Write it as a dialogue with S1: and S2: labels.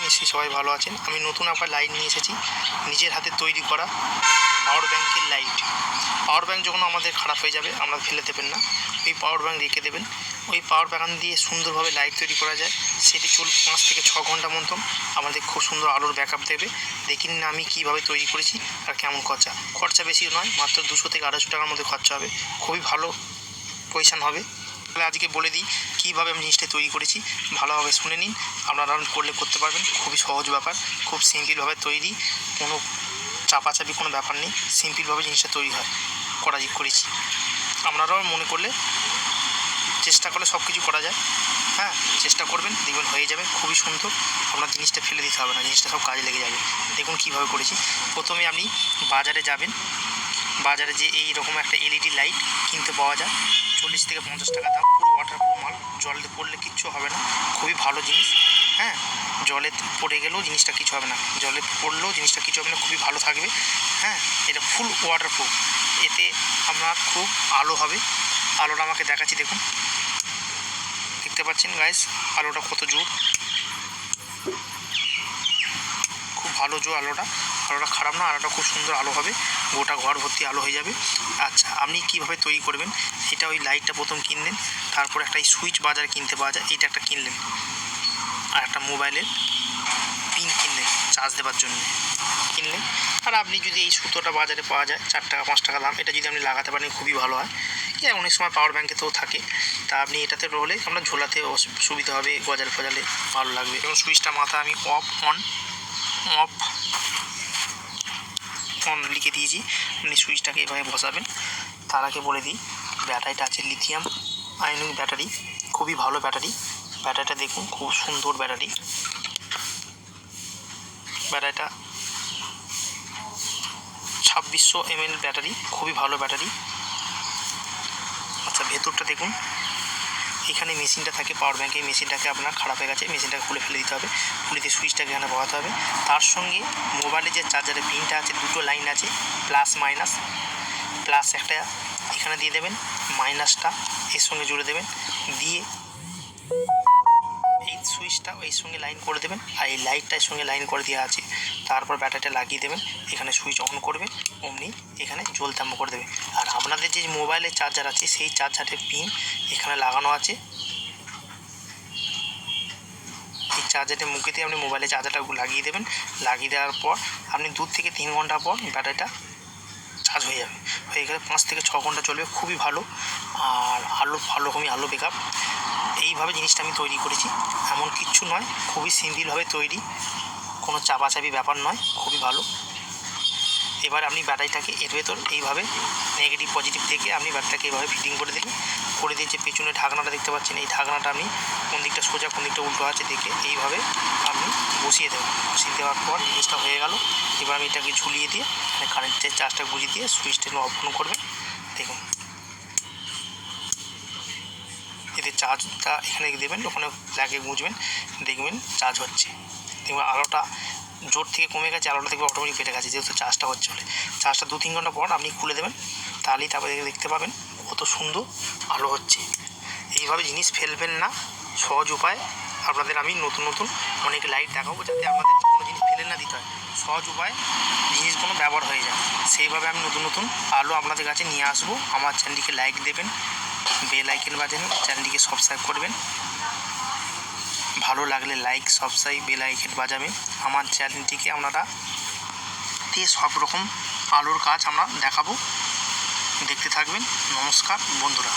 S1: নিশ্চয়ই সবাই ভালো আছেন। আমি নতুন আবার লাইট নিয়ে এসেছি, নিজের হাতে তৈরি করা পাওয়ার ব্যাঙ্কের লাইট। পাওয়ার ব্যাঙ্ক যখন আমাদের খারাপ হয়ে যাবে আমরা ফেলে দেবেন না, ওই পাওয়ার ব্যাঙ্ক রেখে দেবেন। ওই পাওয়ার ব্যাঙ্ক দিয়ে সুন্দরভাবে লাইট তৈরি করা যায়। সেটি চলবে 5 থেকে 6 ঘন্টা মতন, আমাদের খুব সুন্দর আলোর ব্যাকআপ দেবে। দেখে নিন আমি কীভাবে তৈরি করেছি আর কেমন খরচা বেশি নয়, মাত্র 200 থেকে 250 টাকার মধ্যে খরচা হবে। খুবই ভালো পজিশান হবে। তাহলে আজকে বলে দিই কীভাবে আমি জিনিসটা তৈরি করেছি, ভালোভাবে শুনে নিন। আপনারা করতে পারবেন, খুবই সহজ ব্যাপার, খুব সিম্পলভাবে তৈরি, কোনো চাপাচাপি কোনো ব্যাপার নেই, সিম্পলভাবে জিনিসটা তৈরি করেছি। আপনারাও মনে করলে চেষ্টা করলে সব কিছু করা যায়। হ্যাঁ, চেষ্টা করবেন, দেখবেন হয়ে যাবে, খুবই সুন্দর। আপনার জিনিসটা ফেলে দিতে হবে না, জিনিসটা সব কাজে লেগে যাবে। দেখুন কীভাবে করেছি। প্রথমে আপনি বাজারে যাবেন, বাজারে যে এইরকম একটা এলইডি লাইট কিনতে পাওয়া যায়, 40 থেকে 50 টাকা দাম, পুরো ওয়াটারপ্রুফ মাল, জলে পড়লে কিচ্ছু হবে না, খুবই ভালো জিনিস। হ্যাঁ, জলে পড়ে গেলেও জিনিসটা কিছু হবে না, জলে পড়লেও জিনিসটা কিছু হবে না, খুবই ভালো থাকবে। হ্যাঁ, এটা ফুল ওয়াটারপ্রুফ, এতে আপনার খুব আলো হবে। আলোটা আমাকে দেখাচ্ছি, দেখুন, দেখতে পাচ্ছেন গাইস আলোটা কত জোর, খুব ভালো জোর আলোটা খারাপ না, আলোটা খুব সুন্দর আলো হবে, গোটা ঘর ভর্তি আলো হয়ে যাবে। আচ্ছা, আপনি কীভাবে তৈরি করবেন, এটা ওই লাইটটা প্রথম কিনলেন, তারপর একটা এই সুইচ বাজারে কিনতে পাওয়া যায়, এইটা একটা কিনলেন, আর একটা মোবাইলের পিন কিনলেন চার্জ দেওয়ার জন্য কিনলেন। আর আপনি যদি এই সুতোটা বাজারে পাওয়া যায় 4 টাকা 5 টাকা দাম, এটা যদি আপনি লাগাতে পারেন খুবই ভালো হয়। অনেক সময় পাওয়ার ব্যাঙ্কেতেও থাকে, তা আপনি এটাতে রোলে আপনার ঝোলাতে সুবিধা হবে, গজাল ফজালে ভালো লাগবে। এবং সুইচটা মাথা আমি অফ অন লিখে দিয়েছি, আপনি সুইচটাকে এভাবে বসাবেন। তার আগে বলে দিই ব্যাটারিটা আছে লিথিয়াম আয়নিক ব্যাটারি, খুবই ভালো ব্যাটারি। ব্যাটারিটা দেখুন, খুব সুন্দর ব্যাটারিটা 2600 mAh ব্যাটারি, খুবই ভালো ব্যাটারি। আচ্ছা, ভেতরটা দেখুন, এখানে মেশিনটা থাকে পাওয়ার ব্যাঙ্কে, এই মেশিনটাকে আপনার খারাপ হয়ে গেছে, মেশিনটাকে খুলে ফেলে দিতে হবে, খুলে দিয়ে সুইচটাকে এখানে বসাতে হবে। তার সঙ্গে মোবাইলে যে চার্জারের পিনটা আছে, দুটো লাইন আছে, প্লাস মাইনাস, প্লাস একটা এখানে দিয়ে দেবেন, মাইনাসটা এর সঙ্গে জুড়ে দেবেন, দিয়ে এই সুইচটা এর সঙ্গে লাইন করে দেবেন, আর এই লাইটটা এর সঙ্গে লাইন করে দেওয়া আছে। তারপর ব্যাটারিটা লাগিয়ে দেবেন, এখানে সুইচ অন করবেন, অমনি এখানে জ্বলতে আরম্ভ করে দেবে। আর আপনাদের যে মোবাইলের চার্জার আছে, সেই চার্জারের পিন এখানে লাগানো আছে, এই চার্জারের মুখে দিয়ে আপনি মোবাইলের চার্জারটা লাগিয়ে দেবেন। লাগিয়ে দেওয়ার পর আপনি 2 থেকে 3 ঘন্টা পর ব্যাটারিটা চার্জ হয়ে যাবে, হয়ে গেলে 5 থেকে 6 ঘন্টা চলবে, খুবই ভালো। আর আলো ব্যাকআপ। এইভাবে জিনিসটা আমি তৈরি করেছি, এমন কিচ্ছু নয়, খুবই সিম্পলভাবে তৈরি, কোনো চাপাচাপি ব্যাপার নয়, খুবই ভালো। এবার আপনি ব্যাটারিটাকে এর ভেতর এইভাবে নেগেটিভ পজিটিভ থেকে আপনি ব্যাটারিটাকে এইভাবে ফিটিং করে দিলেন। করে দিয়ে যে পেছনে ঢাকনাটা দেখতে পাচ্ছেন, এই ঢাকনাটা আপনি কোন দিকটা সোজা কোন দিকটা উল্টো আছে দেখে এইভাবে আপনি বসিয়ে দেবেন। বসিয়ে দেওয়ার পর জিনিসটা হয়ে গেল। এবার আমি এটাকে ঝুলিয়ে দিয়ে কারেন্টের চার্জটা বুঝিয়ে দিয়ে সুইচটা অফ অন করবেন। দেখুন, এতে চার্জটা এখানে দেবেন, ওখানে ফ্ল্যাগে গুঁজবেন, দেখবেন চার্জ হচ্ছে। দেখবেন আলোটা জোর থেকে কমে গেছে, আলোটা দেখবে অটোমেটিক বেড়ে গেছে, যেহেতু চার্জটা হচ্ছে বলে। চার্জটা 2-3 ঘন্টা পর আপনি খুলে দেবেন, তাহলেই তারপরে দেখতে পাবেন কত সুন্দর আলো হচ্ছে। এইভাবে জিনিস ফেলবেন না, সহজ উপায় আপনাদের আমি নতুন অনেক লাইট দেখাবো, যাতে আপনাদের কোনো জিনিস ফেলে না দিতে হয়, সহজ উপায় জিনিসগুলো ব্যবহার হয়ে যায়। সেইভাবে আমি নতুন আলো আপনাদের কাছে নিয়ে আসবো। আমার চ্যানেলটিকে লাইক দেবেন, বেল আইকন বাজাবেন, চ্যানেলটিকে সাবস্ক্রাইব করবেন, ভালো লাগলে লাইক সাবস্ক্রাইব বেল আইকন বাজাবেন। আমার চ্যানেলটিকে আপনারা সব রকম আলোর কাজ আমরা দেখাবো, দেখতে থাকবেন। নমস্কার বন্ধুরা।